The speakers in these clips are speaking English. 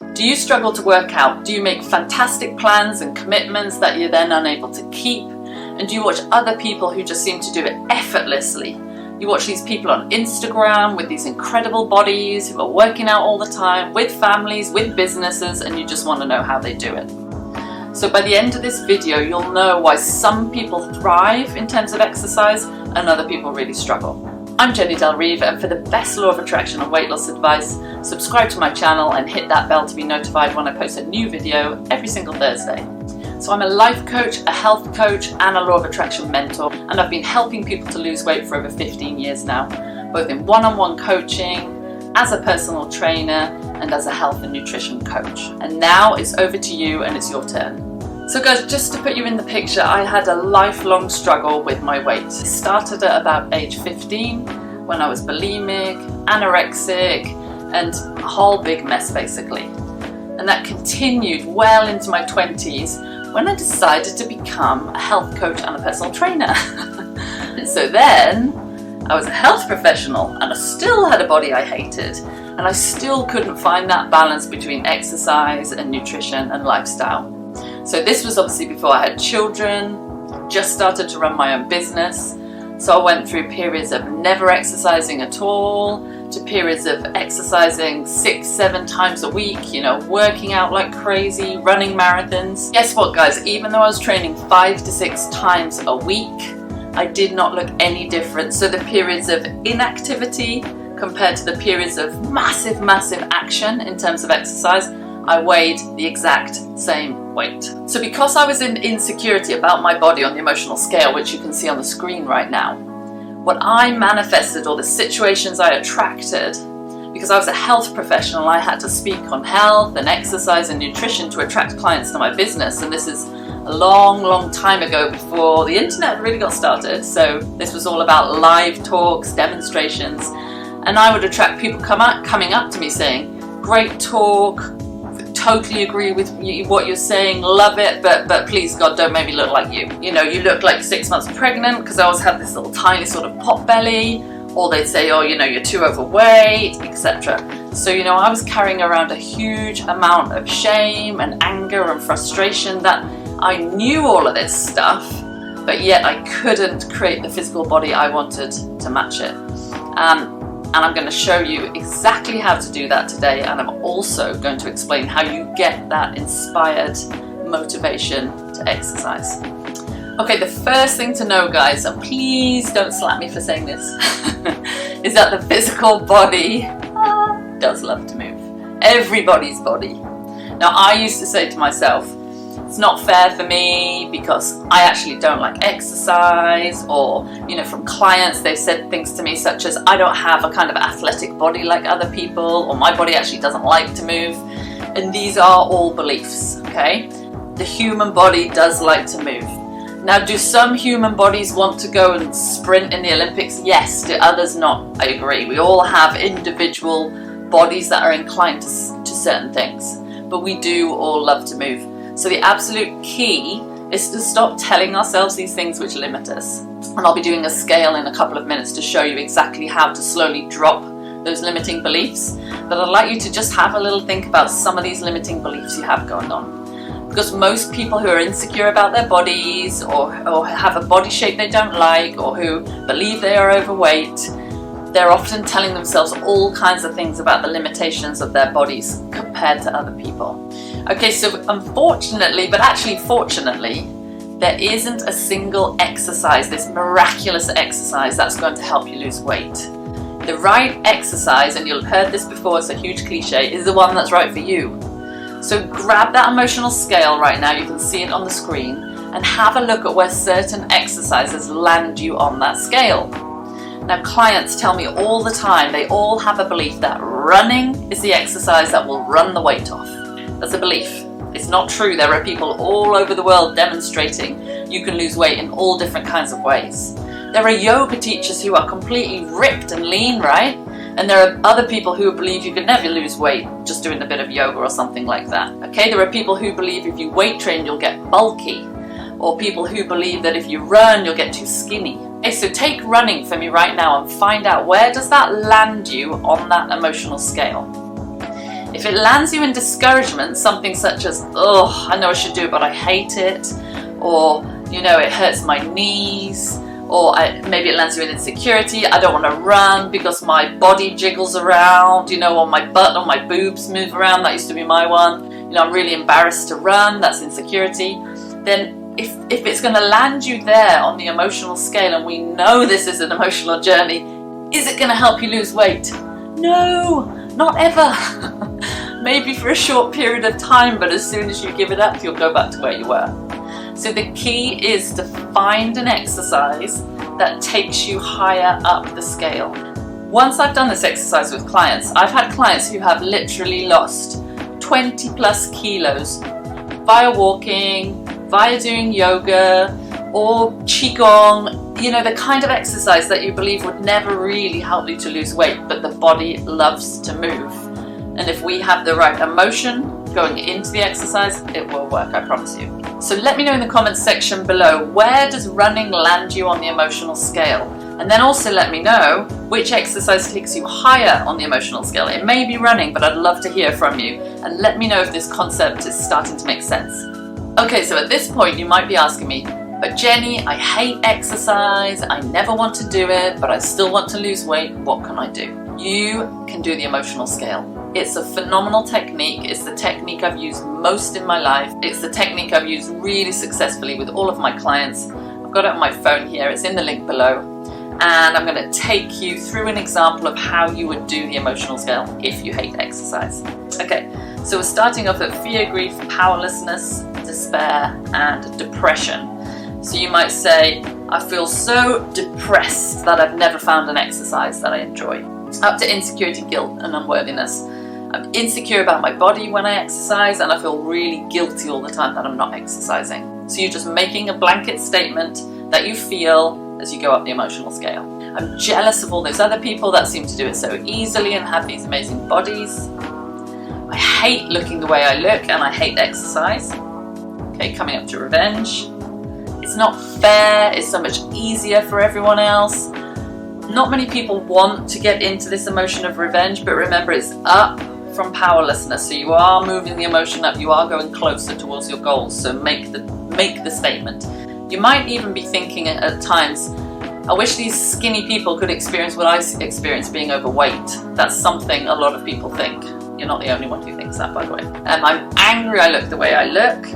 Do you struggle to work out? Do you make fantastic plans and commitments that you're then unable to keep? And do you watch other people who just seem to do it effortlessly? You watch these people on Instagram with these incredible bodies who are working out all the time, with families, with businesses, and you just want to know how they do it. So by the end of this video, you'll know why some people thrive in terms of exercise and other people really struggle. I'm Jenny Del Rive, and for the best law of attraction and weight loss advice, subscribe to my channel and hit that bell to be notified when I post a new video every single Thursday. So I'm a life coach, a health coach, and a law of attraction mentor, and I've been helping people to lose weight for over 15 years now, both in one-on-one coaching, as a personal trainer, and as a health and nutrition coach. And now it's over to you and it's your turn. So guys, just to put you in the picture, I had a lifelong struggle with my weight. It started at about age 15 when I was bulimic, anorexic, and a whole big mess basically. And that continued well into my 20s when I decided to become a health coach and a personal trainer. And so then I was a health professional and I still had a body I hated, and I still couldn't find that balance between exercise and nutrition and lifestyle. So this was obviously before I had children, just started to run my own business. So I went through periods of never exercising at all, to periods of exercising 6-7 times a week, working out like crazy, running marathons. Guess what guys, even though I was training 5 to 6 times a week, I did not look any different. So the periods of inactivity compared to the periods of massive action in terms of exercise, I weighed the exact same weight. So because I was in insecurity about my body on the emotional scale, which you can see on the screen right now, what I manifested, or the situations I attracted, because I was a health professional, I had to speak on health and exercise and nutrition to attract clients to my business. And this is a long time ago, before the internet really got started. So this was all about live talks, demonstrations, and I would attract people coming up to me saying, great talk, totally agree with what you're saying, love it, but please God, don't make me look like you. You look like 6 months pregnant, because I always had this little tiny sort of pot belly, or they'd say, oh, you're too overweight, etc. So, I was carrying around a huge amount of shame and anger and frustration that I knew all of this stuff, but yet I couldn't create the physical body I wanted to match it. And I'm going to show you exactly how to do that today, and I'm also going to explain how you get that inspired motivation to exercise. Okay, the first thing to know guys, and please don't slap me for saying this, is that the physical body does love to move. Everybody's body. Now I used to say to myself, it's not fair for me because I actually don't like exercise, or from clients they've said things to me such as, I don't have a kind of athletic body like other people, or my body actually doesn't like to move. And these are all beliefs, okay? The human body does like to move. Now, do some human bodies want to go and sprint in the Olympics? Yes. Do others not? I agree. We all have individual bodies that are inclined to certain things, but we do all love to move. So the absolute key is to stop telling ourselves these things which limit us. And I'll be doing a scale in a couple of minutes to show you exactly how to slowly drop those limiting beliefs. But I'd like you to just have a little think about some of these limiting beliefs you have going on. Because most people who are insecure about their bodies, or have a body shape they don't like, or who believe they are overweight, they're often telling themselves all kinds of things about the limitations of their bodies compared to other people. Okay, so unfortunately, but actually fortunately, there isn't a single exercise, this miraculous exercise that's going to help you lose weight. The right exercise, and you'll have heard this before, it's a huge cliche, is the one that's right for you. So grab that emotional scale right now, you can see it on the screen, and have a look at where certain exercises land you on that scale. Now clients tell me all the time, they all have a belief that running is the exercise that will run the weight off. That's a belief. It's not true. There are people all over the world demonstrating you can lose weight in all different kinds of ways. There are yoga teachers who are completely ripped and lean, right? And there are other people who believe you can never lose weight just doing a bit of yoga or something like that. Okay, there are people who believe if you weight train you'll get bulky, or people who believe that if you run you'll get too skinny. Okay, so take running for me right now and find out, where does that land you on that emotional scale? If it lands you in discouragement, something such as, oh, I know I should do it, but I hate it, or, you know, it hurts my knees, or maybe it lands you in insecurity, I don't want to run because my body jiggles around, you know, or my butt or my boobs move around, that used to be my one, you know, I'm really embarrassed to run, that's insecurity. Then if it's going to land you there on the emotional scale, and we know this is an emotional journey, is it going to help you lose weight? No, not ever. Maybe for a short period of time, but as soon as you give it up, you'll go back to where you were. So the key is to find an exercise that takes you higher up the scale. Once I've done this exercise with clients, I've had clients who have literally lost 20 plus kilos via walking, via doing yoga or qigong, you know, the kind of exercise that you believe would never really help you to lose weight, but the body loves to move. And if we have the right emotion going into the exercise, it will work, I promise you. So let me know in the comments section below, where does running land you on the emotional scale? And then also let me know which exercise takes you higher on the emotional scale. It may be running, but I'd love to hear from you. And let me know if this concept is starting to make sense. Okay, so at this point you might be asking me, but Jenny, I hate exercise, I never want to do it, but I still want to lose weight, what can I do? You can do the emotional scale. It's a phenomenal technique. It's the technique I've used most in my life. It's the technique I've used really successfully with all of my clients. I've got it on my phone here, it's in the link below. And I'm going to take you through an example of how you would do the emotional scale if you hate exercise. Okay, so we're starting off at fear, grief, powerlessness, despair, and depression. So you might say, I feel so depressed that I've never found an exercise that I enjoy. Up to insecurity, guilt, and unworthiness. I'm insecure about my body when I exercise, and I feel really guilty all the time that I'm not exercising. So you're just making a blanket statement that you feel as you go up the emotional scale. I'm jealous of all those other people that seem to do it so easily and have these amazing bodies. I hate looking the way I look, and I hate exercise. Okay, coming up to revenge. It's not fair, it's so much easier for everyone else. Not many people want to get into this emotion of revenge, but remember, it's up from powerlessness. So you are moving the emotion up, you are going closer towards your goals. So make the statement. You might even be thinking at times, I wish these skinny people could experience what I experience being overweight. That's something a lot of people think. You're not the only one who thinks that, by the way. I'm angry I look the way I look.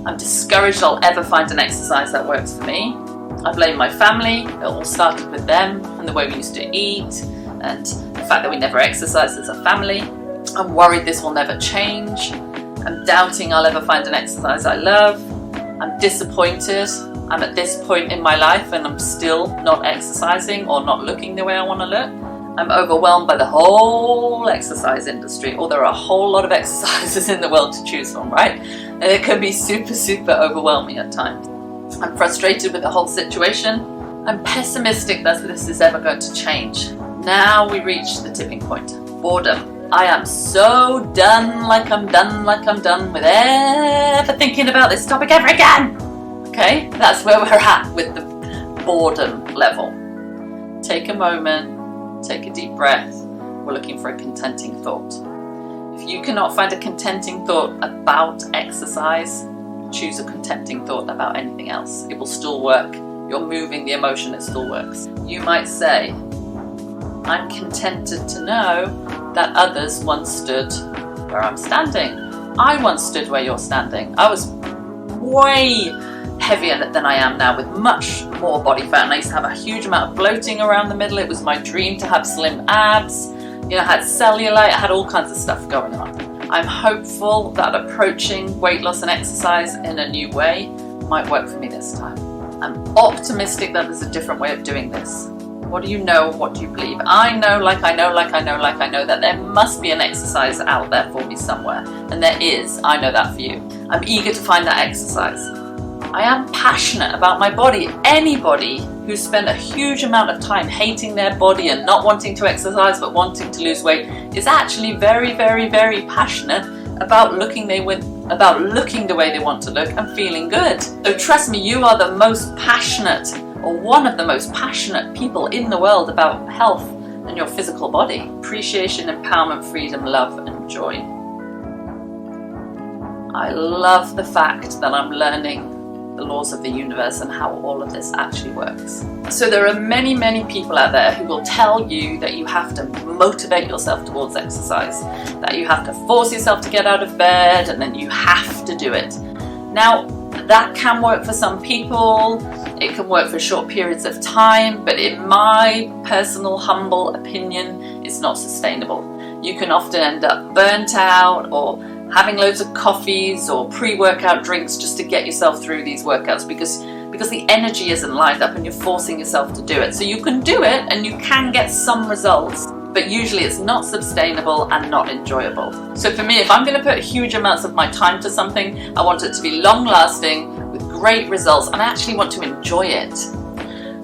I'm discouraged I'll ever find an exercise that works for me. I blame my family. It all started with them and the way we used to eat and the fact that we never exercised as a family. I'm worried this will never change. I'm doubting I'll ever find an exercise I love. I'm disappointed. I'm at this point in my life and I'm still not exercising or not looking the way I want to look. I'm overwhelmed by the whole exercise industry, or there are a whole lot of exercises in the world to choose from, right? And it can be super, super overwhelming at times. I'm frustrated with the whole situation. I'm pessimistic that this is ever going to change. Now we reach the tipping point. Boredom. I am so done, like I'm done with ever thinking about this topic ever again. Okay, that's where we're at with the boredom level. Take a moment, take a deep breath. We're looking for a contenting thought. If you cannot find a contenting thought about exercise, choose a contenting thought about anything else. It will still work. You're moving the emotion, it still works. You might say, I'm contented to know that others once stood where I'm standing. I once stood where you're standing. I was way heavier than I am now, with much more body fat, and I used to have a huge amount of bloating around the middle. It was my dream to have slim abs. You know, I had cellulite, I had all kinds of stuff going on. I'm hopeful that approaching weight loss and exercise in a new way might work for me this time. I'm optimistic that there's a different way of doing this. What do you know? What do you believe? I know that there must be an exercise out there for me somewhere. And there is. I know that for you. I'm eager to find that exercise. I am passionate about my body. Anybody who spent a huge amount of time hating their body and not wanting to exercise but wanting to lose weight is actually very, very, very passionate about looking the way they want to look and feeling good. So trust me, you are the most passionate, or one of the most passionate people in the world about health and your physical body. Appreciation, empowerment, freedom, love and joy. I love the fact that I'm learning the laws of the universe and how all of this actually works. So there are many, many people out there who will tell you that you have to motivate yourself towards exercise, that you have to force yourself to get out of bed and then you have to do it. Now, that can work for some people, it can work for short periods of time, but in my personal humble opinion, it's not sustainable. You can often end up burnt out or having loads of coffees or pre-workout drinks just to get yourself through these workouts because the energy isn't lined up and you're forcing yourself to do it. So you can do it and you can get some results, but usually it's not sustainable and not enjoyable. So for me, if I'm going to put huge amounts of my time to something, I want it to be long-lasting with great results, and I actually want to enjoy it.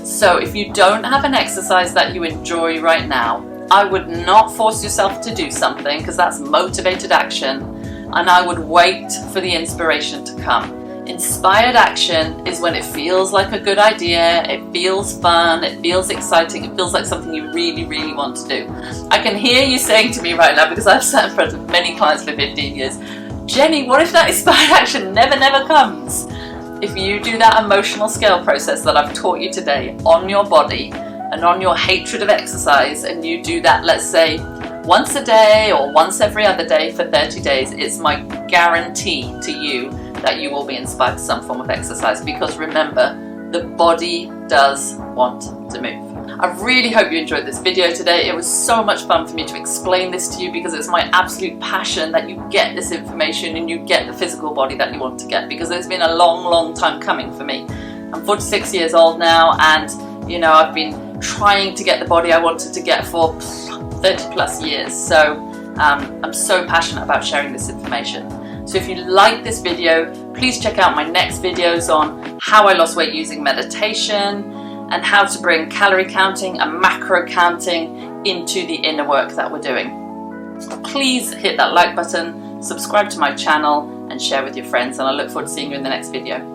So if you don't have an exercise that you enjoy right now, I would not force yourself to do something because that's motivated action, and I would wait for the inspiration to come. Inspired action is when it feels like a good idea, it feels fun, it feels exciting, it feels like something you really, really want to do. I can hear you saying to me right now, because I've sat in front of many clients for 15 years, Jenny, what if that inspired action never comes? If you do that emotional scale process that I've taught you today on your body and on your hatred of exercise, and you do that, let's say, once a day or once every other day for 30 days, it's my guarantee to you that you will be inspired to some form of exercise, because remember, the body does want to move. I really hope you enjoyed this video today. It was so much fun for me to explain this to you because it's my absolute passion that you get this information and you get the physical body that you want to get, because it's been a long time coming for me. I'm 46 years old now, and you know, I've been trying to get the body I wanted to get for 30 plus years. So I'm so passionate about sharing this information. So if you like this video, please check out my next videos on how I lost weight using meditation and how to bring calorie counting and macro counting into the inner work that we're doing. Please hit that like button, subscribe to my channel and share with your friends, and I look forward to seeing you in the next video.